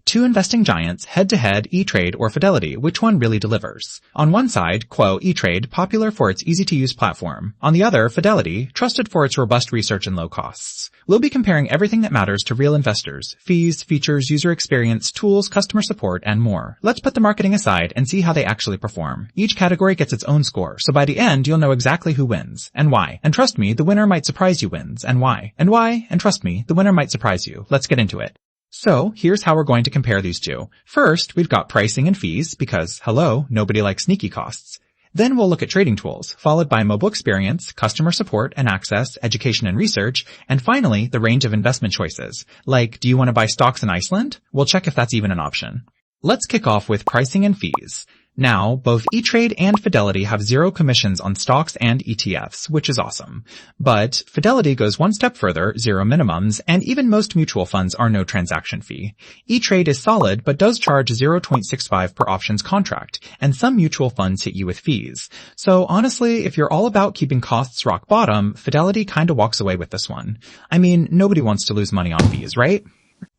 Two investing giants, head-to-head, E-TRADE or Fidelity, which one really delivers? On one side, quo, E-TRADE, popular for its easy-to-use platform. On the other, Fidelity, trusted for its robust research and low costs. We'll be comparing everything that matters to real investors: fees, features, user experience, tools, customer support, and more. Let's put the marketing aside and see how they actually perform. Each category gets its own score, so by the end, you'll know exactly who wins, and why. And trust me, the winner might surprise you wins, and why. And why, and trust me, the winner might surprise you. Let's get into it. So, here's how we're going to compare these two. First, we've got pricing and fees, because, hello, nobody likes sneaky costs. Then we'll look at trading tools, followed by mobile experience, customer support and access, education and research, and finally, the range of investment choices. Like, do you want to buy stocks in Iceland? We'll check if that's even an option. Let's kick off with pricing and fees. Now, both E-TRADE and Fidelity have zero commissions on stocks and ETFs, which is awesome. But Fidelity goes one step further, zero minimums, and even most mutual funds are no transaction fee. E-TRADE is solid, but does charge 0.65 per options contract, and some mutual funds hit you with fees. So honestly, if you're all about keeping costs rock bottom, Fidelity kinda walks away with this one. I mean, nobody wants to lose money on fees, right?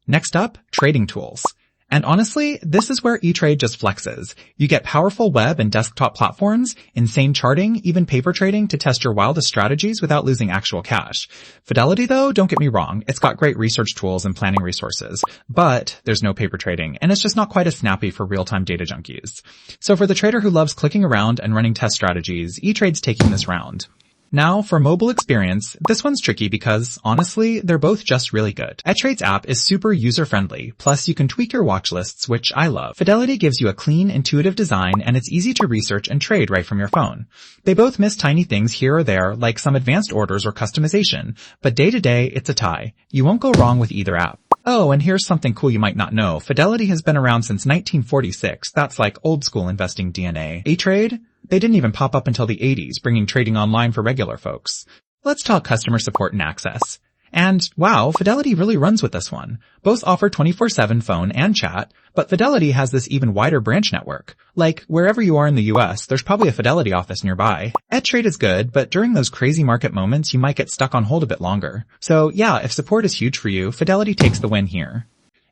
Next up, trading tools. And honestly, this is where E-TRADE just flexes. You get powerful web and desktop platforms, insane charting, even paper trading to test your wildest strategies without losing actual cash. Fidelity though, don't get me wrong, it's got great research tools and planning resources, but there's no paper trading, and it's just not quite as snappy for real-time data junkies. So for the trader who loves clicking around and running test strategies, E-TRADE's taking this round. Now, for mobile experience, this one's tricky because, honestly, they're both just really good. ETRADE's app is super user-friendly, plus you can tweak your watch lists, which I love. Fidelity gives you a clean, intuitive design, and it's easy to research and trade right from your phone. They both miss tiny things here or there, like some advanced orders or customization, but day-to-day, it's a tie. You won't go wrong with either app. Oh, and here's something cool you might not know. Fidelity has been around since 1946. That's like old-school investing DNA. E-TRADE? They didn't even pop up until the 80s, bringing trading online for regular folks. Let's talk customer support and access. And wow, Fidelity really runs with this one. Both offer 24/7 phone and chat, but Fidelity has this even wider branch network. Like, wherever you are in the US, there's probably a Fidelity office nearby. ETRADE is good, but during those crazy market moments, you might get stuck on hold a bit longer. So yeah, if support is huge for you, Fidelity takes the win here.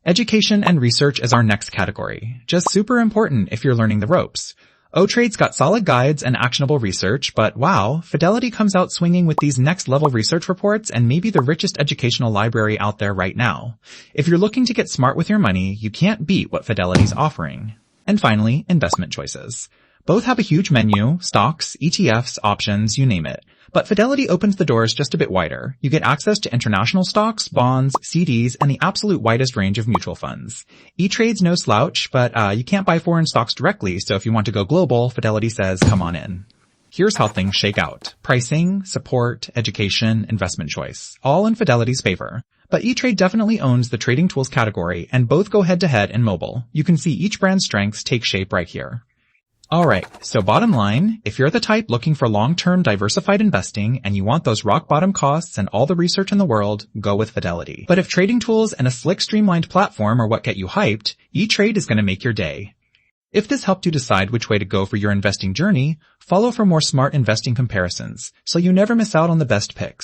Education and research is our next category. Just super important if you're learning the ropes. O-Trade's got solid guides and actionable research, but wow, Fidelity comes out swinging with these next-level research reports and maybe the richest educational library out there right now. If you're looking to get smart with your money, you can't beat what Fidelity's offering. And finally, investment choices. Both have a huge menu, stocks, ETFs, options, you name it. But Fidelity opens the doors just a bit wider. You get access to international stocks, bonds, CDs, and the absolute widest range of mutual funds. E-TRADE's no slouch, but you can't buy foreign stocks directly, so if you want to go global, Fidelity says come on in. Here's how things shake out. Pricing, support, education, investment choice. All in Fidelity's favor. But E-TRADE definitely owns the trading tools category, and both go head-to-head in mobile. You can see each brand's strengths take shape right here. Alright, so bottom line, if you're the type looking for long-term diversified investing and you want those rock-bottom costs and all the research in the world, go with Fidelity. But if trading tools and a slick streamlined platform are what get you hyped, E-TRADE is going to make your day. If this helped you decide which way to go for your investing journey, follow for more smart investing comparisons, so you never miss out on the best picks.